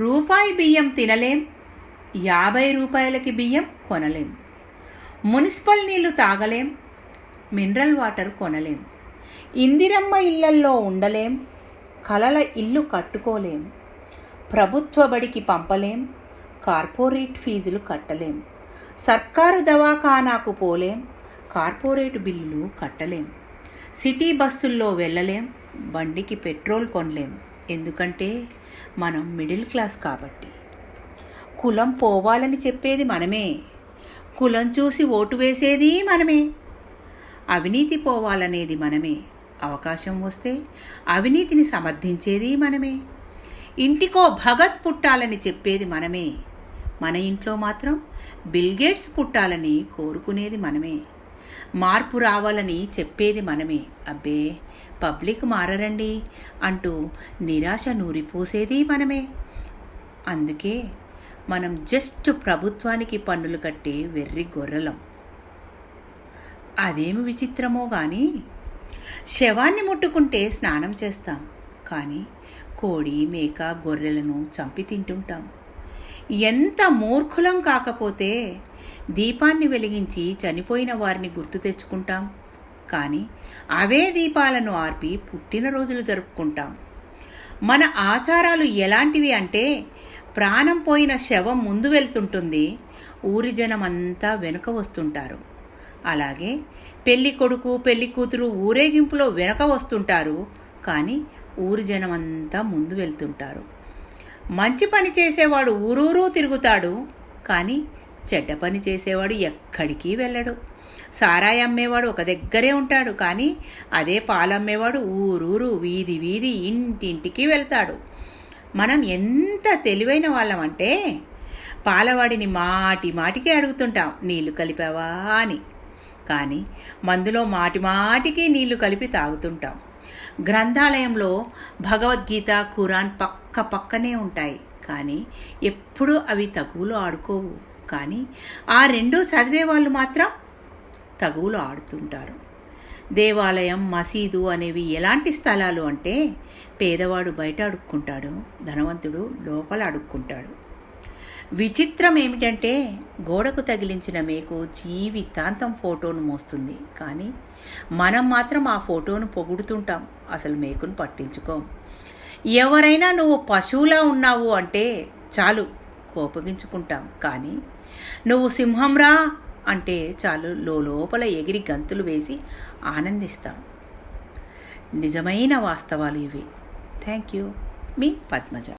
రూపాయి బియ్యం తినలేం, 50 రూపాయలకి బియ్యం కొనలేం. మున్సిపల్ నీళ్లు తాగలేం, మినరల్ వాటర్ కొనలేం. ఇందిరమ్మ ఇళ్లల్లో ఉండలేం, కలల ఇల్లు కట్టుకోలేం. ప్రభుత్వ బడికి పంపలేం, కార్పొరేట్ ఫీజులు కట్టలేం. సర్కారు దవాఖానాకు పోలేం, కార్పొరేట్ బిల్లులు కట్టలేం. సిటీ బస్సుల్లో వెళ్ళలేం, బండికి పెట్రోల్ కొనలేం. ఎందుకంటే మనం మిడిల్ క్లాస్ కాబట్టి. కులం పోవాలని చెప్పేది మనమే, కులం చూసి ఓటు వేసేది మనమే. అవినీతి పోవాలనేది మనమే, అవకాశం వస్తే అవినీతిని సమర్థించేది మనమే. ఇంటికో భగత్ పుట్టాలని చెప్పేది మనమే, మన ఇంట్లో మాత్రం బిల్గేట్స్ పుట్టాలని కోరుకునేది మనమే. మార్పు రావాలని చెప్పేది మనమే, అబ్బే పబ్లిక్ మారరండి అంటూ నిరాశ నూరిపోసేది మనమే. అందుకే మనం జస్ట్ ప్రభుత్వానికి పన్నులు కట్టే వెర్రి గొర్రెలం. అదేమి విచిత్రమో కానీ శవాన్ని ముట్టుకుంటే స్నానం చేస్తాం, కానీ కోడి మేక గొర్రెలను చంపి తింటుంటాం. ఎంత మూర్ఖులం కాకపోతే దీపాన్ని వెలిగించి చనిపోయిన వారిని గుర్తు తెచ్చుకుంటాం, కానీ అవే దీపాలను ఆర్పి పుట్టినరోజులు జరుపుకుంటాం. మన ఆచారాలు ఎలాంటివి అంటే, ప్రాణం పోయిన శవం ముందు వెళ్తుంటుంది, ఊరి జనమంతా వెనుక వస్తుంటారు. అలాగే పెళ్లి కొడుకు పెళ్లి కూతురు ఊరేగింపులో వెనక వస్తుంటారు, కానీ ఊరి జనమంతా ముందు వెళ్తుంటారు. మంచి పని చేసేవాడు ఊరూరూ తిరుగుతాడు, కానీ చెడ్డ పని చేసేవాడు ఎక్కడికి వెళ్ళడు. సారాయి అమ్మేవాడు ఒక దగ్గరే ఉంటాడు, కానీ అదే పాలమ్మేవాడు ఊరూరు వీధి వీధి ఇంటింటికి వెళ్తాడు. మనం ఎంత తెలివైన వాళ్ళమంటే పాలవాడిని మాటి మాటికి అడుగుతుంటాం, నీళ్లు కలిపావా అని. కానీ మందులో మాటి మాటికి నీళ్లు కలిపి తాగుతుంటాం. గ్రంథాలయంలో భగవద్గీత ఖురాన్ పక్క పక్కనే ఉంటాయి, కానీ ఎప్పుడూ అవి తగువులు ఆడుకోవు. కానీ ఆ రెండూ చదివే వాళ్ళు మాత్రం తగువులు ఆడుతుంటారు. దేవాలయం మసీదు అనేవి ఎలాంటి స్థలాలు అంటే, పేదవాడు బయట అడుక్కుంటాడు, ధనవంతుడు లోపల అడుక్కుంటాడు. విచిత్రం ఏమిటంటే, గోడకు తగిలించిన మేకు జీవితాంతం ఫోటోను మోస్తుంది, కానీ మనం మాత్రం ఆ ఫోటోను పొగుడుతుంటాం, అసలు మేకును పట్టించుకోం. ఎవరైనా నువ్వు పశువులా ఉన్నావు అంటే చాలు కోపగించుకుంటాం, కానీ నువ్వు సింహంరా అంటే చాలు లోపల ఎగిరి గంతులు వేసి ఆనందిస్తాం. నిజమైన వాస్తవాలు ఇవి. Thank you. మీ పద్మజ.